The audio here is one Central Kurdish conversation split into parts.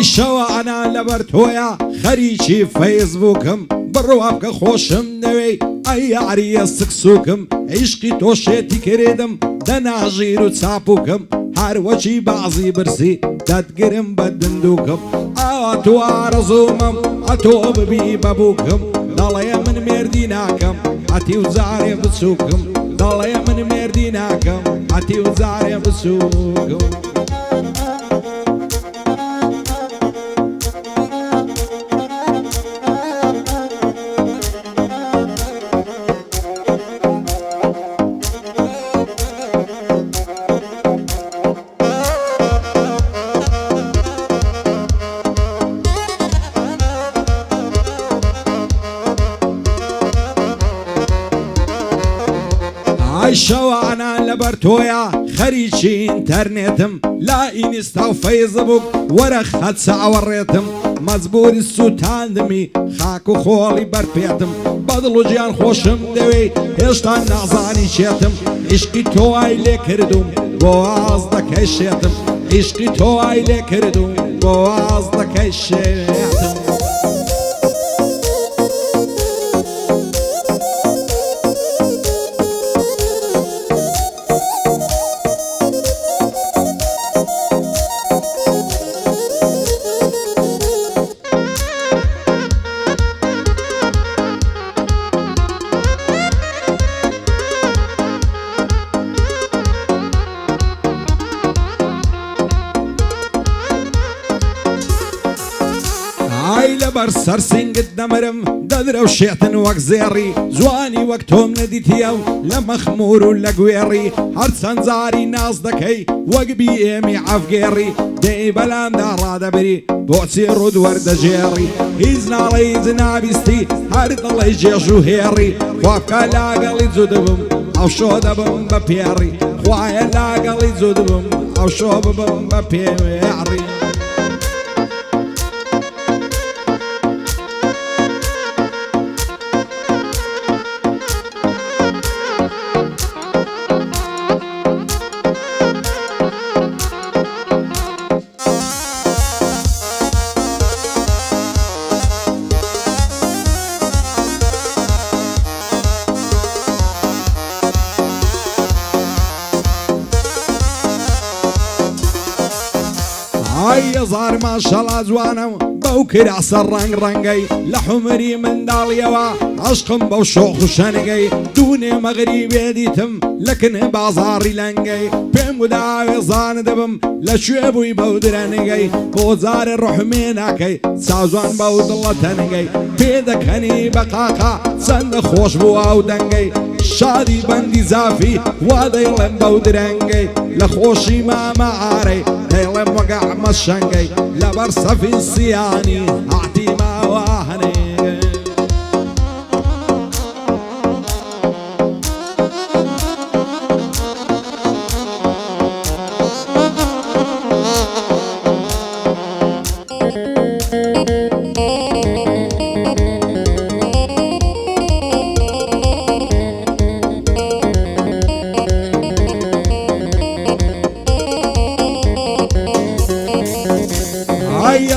ئەیشەوە ئەنا لەبەر تۆیە خەریکی فەیسبووکم بڕوا بکە خۆشم دەوێ ئەی یاریە سکسووکم عیشقی تۆ شێتی کردم دەناژیر و چاپووکم هەروەچی بەعزی برسی دەتگرم بە دندووکم ئاوا تو ئارەزوومم ئەتۆ ببی بەبووکم دەڵێ من مێردی ناکەم ئەتی و جارێ بچووکم دەڵێ من مێردی ناکەم ئەتی و جارێ بچووکم ئەیشەوانە لەبەر تۆیە خەریکی ئینتەرنێتم لا ئینستا و فەیسبووک وەرە خەت چاوەڕێتم مەجبوری سووتاندمی خاک و خۆڵی بەرپێتم بەدڵ و گیان خۆشم دەوێ هێشتا نازانی چێتم عیشقی تۆوای لێ کردوم بۆ واز دەکەی شێتم عیشقی تۆوای لێ کردوم بۆ واز دەکەی شێتم لەبەر سەرسنگت دەمرم دەدرەوشێتن وەک زێڕی جوانی وەک تۆم نەدیتیە و لە مەخمور و لە گوێڕی هەرچەند جاری ناز دەکەی وەک بی ئێمی ئەفگێڕی دەی بەلامدا ڕادەبری بۆچی ڕوود وەردەژێڕی هیچ ناڵێ هیچ نابیستی هەر دڵی جێژ و هێڕی خوا بکە لاگەڵی جوو دەبم ئەو شۆ دەبم بە پێڕی خوایە لاگەڵی جوو دەبم ئەو شۆ ببم بە پێڕی هزار ماشەڵا جوانم بەو کراسە ڕنگ ڕەنگەی لە حومری منداڵیەوە عەشقم بەو شۆخ و شەنگەی دوونێ مەغری بێدیتم لەکن بازاڕی لەنگەی پێم گوداوێزان دەبم لەکوێ بووی بەو درەنگەی بۆ جارێ ڕحمێ ناکەی چاوجوان بەو دڵە تەنگەی پێ دەکەنی بە قاقا چەندە خۆش بوو ئەو دەنگەی شادی بەندی زافی وا دەیڵێم بەو درەنگەی لە خۆشی مامە ئارەی دەیڵێم وەگە ئەمە شەنگەی لەبەر سەفی سیانی ئاعتی ماوە هەنێ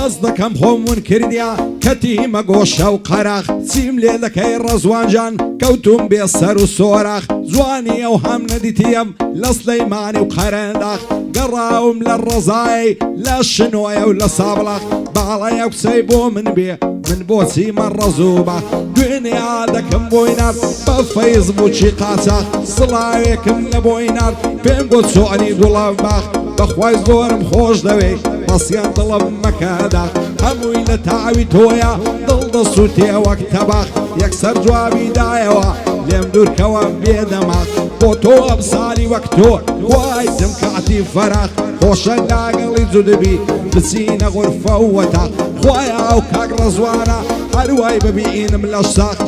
ئەس دەکەم خۆمون کردیا کەتیمە گۆشە و قەراخ چیم لێ دەکەی ڕەزوانجان کەوتوم بێ سەر و سۆراخ جوانی ئەو هەم نەدیتیم لە سلەیمانی و قەرەنداخ گەڕاوم لە ڕەزای لە شنۆیە و لە سابڵاخ باڵەیە قسەی بۆ من بێ من بۆچی مە ڕەزووبە دوێنێ ئادەکەم بۆی نار بە فەیسبووکی قاچاق سڵاوێکم لە بۆی نار پێم بۆ چۆنی دوڵاو باخ بەخوای زۆرم خۆش دەوێ بەسییان دڵم مەکەدا هەمووی لە تاوی تۆیە دڵ دەسووتێ وەک تەباخ یەکسەر جوابی دایەوە لێم دوورکەوە بێدەماخ بۆ تۆ ئەم ساڵی وەک تۆ وای دم کاتی فەراخ خۆشە لاگەڵی جودبی بچینە غورفە و وەتاق خوایە ئەو کاک ڕەزوانە هەروای ببینم لە شاخ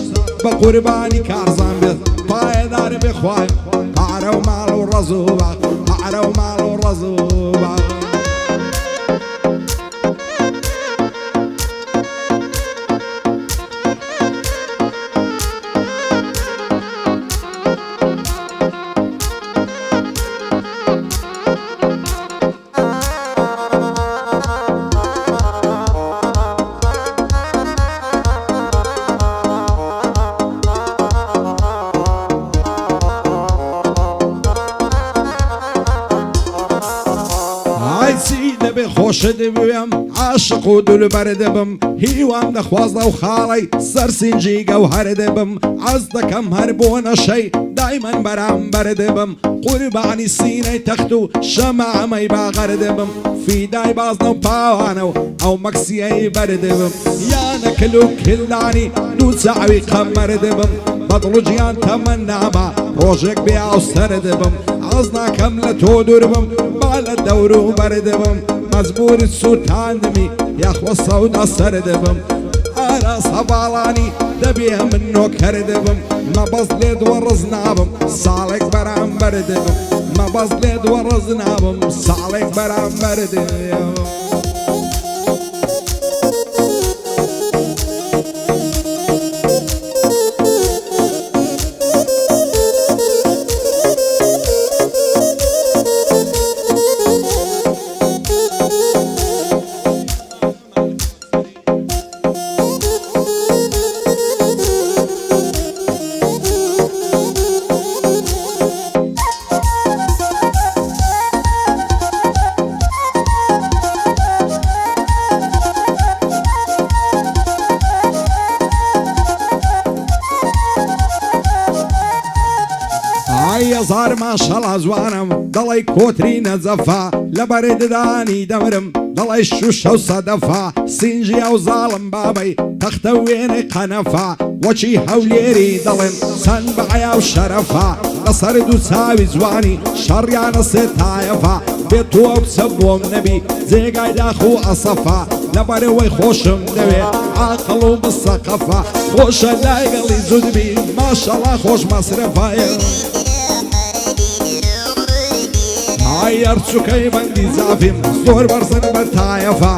بە قوربانی کارزان بێت پایەدار بێ خوای پارە و ماڵ و ڕەزووبە پارە و ماڵ و ڕەزووبە خۆشە دەبێم عاشق و دولبەر دەبم هیوام دەخوازە و خاڵی سەرسینجی گەوهەر دەبم عەز دەکەم هەر بۆ نەشەی دایمەن بەرامبەر دەبم قوربانی سینەی تەخت و شەمەعەمەی باغەر دەبم فیدای بازنە و پاوانە و ئەو مەکسیەی بەردەبم یانە کل و کلانی دوو چاوی قەمەر دەبم بەدڵ و گیان تەمەنامە ڕۆژێک بێ ئاو سەر دەبم عەز ناکەم لە تۆ دوور بم با لە دەور و بەر دەبم مەجبوری سووتاندمی یاخوە سەودا سەر دەبم ئاراس هەواڵانی دەبێ من نۆکەر دەبم مەبەست لێ دووە ڕز نابم ساڵێک بەرامبەر دەبم مەبەست لێ دووە ڕز نابم ساڵێک بەرامبەر دەبم هزار ماشەڵا جوانم دەڵی کۆتری نەجەفا لە بەرددانی دەمرم دەڵی شوشە و سەدەفا سینجی ئەو زاڵم بابەی تەختە وێنەی قەنەفا وەچی هەولێری دەڵێن سەن بەعیا و شەرەفا لەسەر دوو چاوی جوانی شەڕیانە سێتایەفا بێت تۆ ئەو کچە بۆم نەبی جێگای داخ و ئەسەفا لەبەرەوەی خۆشم دەوێ عاقڵ و بسەقەفا خۆشە لایگەڵی جودبی ماشەڵا خۆش مەسرەفایە ئەرچووکەی بەندی زافیم زۆر بەرزن بە تایەفا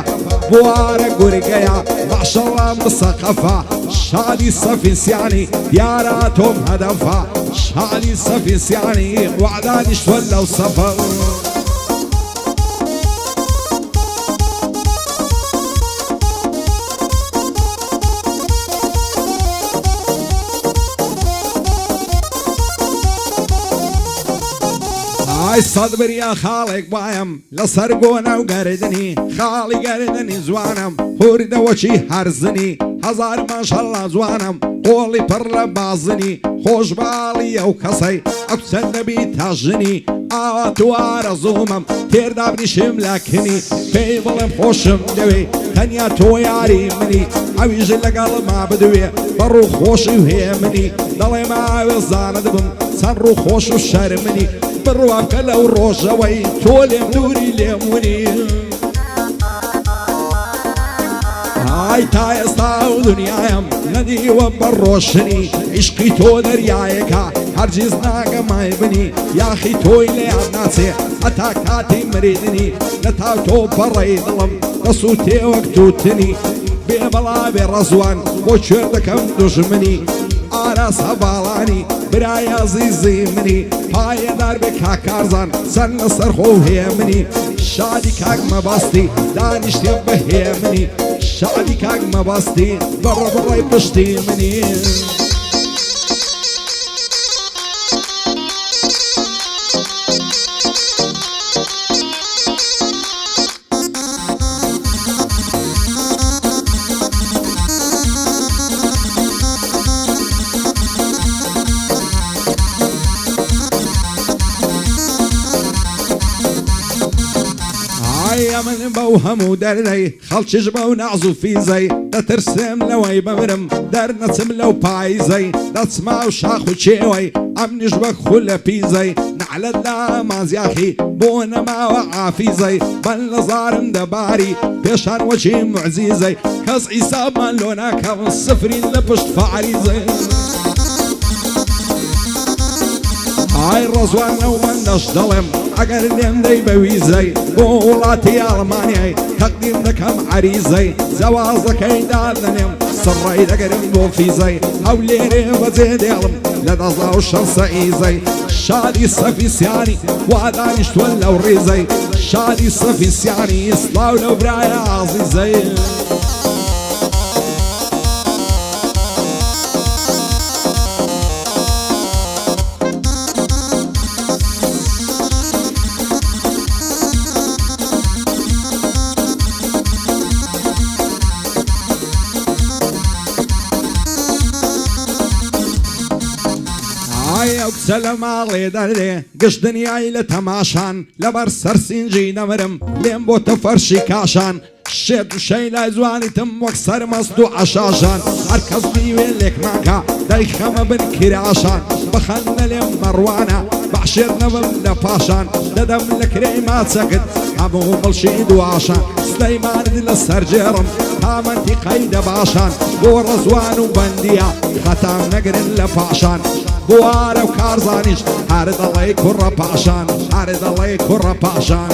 بوارە گورگەیە ماشەڵام بسەقەفا شادی سەفیسیانی دیارە تۆم هەدەفا شادی سەفیسیانی وعدانیشتوە لەو سەفە سەد بریا خاڵێک بایم لەسەر گۆنە و گەردنی خاڵی گەردنی جوانم هوردەوەچی هەرزنی هەزار ماشەڵا جوانم قۆڵی پڕ لە بازنی خۆش باڵی ئەو کەسەی ئەو چەند دەبی تاژنی ئاوا توارە زوومم تێردا بنیشم لاکنی پێی بڵێم خۆشم دەوێ تەنیا تۆ یاری منی ئەویژ لەگەڵ ما بدوێ بەڕوو خۆشی و هێ منی دەڵێ ماوێ زانە دەبم چەند ڕوو خۆش و شەرمنی بڕوام کە لەو ڕۆژەوەی تۆ لێم دووری لێمونی ئای تا ئێستا و دنیایم نەدیوە بەڕۆشنی عیشقی تۆ دەریایەکە هەرگیز ناگەمای بنی یاخی تۆی لێیان ناچێ هەتا کاتی مریدنی نەتا تۆ بەڕێی دڵم دەسووتێ وەک تووتنی بێ بەڵا بێ ڕەزوان بۆ کوێر دەکەم دوژمنی ئاراس هەواڵانی برای عزیزی منی پایەدار بێ کاکارزان سەر لەسەر خۆ هەیە منی شادی کاک مەباستی دانیشتێ بەهێ منی شادی کاک مەباستی بەڕە بڕای پشتی منی من بەو هەموو دەردەی خەڵکیش بەو نەعز و فیزەی دەترسێم لەوەی بمرم دەرنەچم لەو پایزەی دەچما و شاخ و چێوەی ئەمنیش بە خول لە پیزەی نعلت لا مازیاخی بۆ نەماوە ئافیزەی بەن لە زارم دەباری پێشان وەچی معزیزەی کەس ئیسابمان لۆ ناکەون سفرین لە پشت فعریزەی ئای ڕەزوانە و من دەش دەڵێم ئەگەر لێم دەی بە ویزەی بۆ وڵاتی ئەڵمانیای تەقدیم دەکەم عەریزەی جەوازەکەی دادەنێم سڕای دەگەرم بۆ فیزەی ئەو لێرێ بەجێ دێڵم لە دەزا و شەمسە ئیزەی شادی سەفیسیانی وا دانیشتوە لەو ڕێزەی شادی سەفیسیانی سڵاو لەو برایە عەزیزەی ئایا و کچە لە ماڵێ دەرێ گشت دنیای لە تەماشان لەبەر سەرسینجی نەمرم لێم بۆتە فەرشی کاشان شێت و شەی لای جوانیتم وەک سەرمەست و عەشاشان هەر کەس دیوێ لێک ناکا دای خەمە بن کراشان بەخەنە لێم مەڕوانە بەعشێر نەبم لە پاشان دەدەم لە کرێی ماچەکت هەموو مڵشی دواشان سلەیمانت لە سەرجێڕم تامەنتی قەیدە باشان بۆ ڕەزوان و بەندیە خەتام نەگرن لە پاشان بوارە و کارزانیش هەر دەڵێ کوڕە پاشان هەر دەڵێ کوڕە پاشان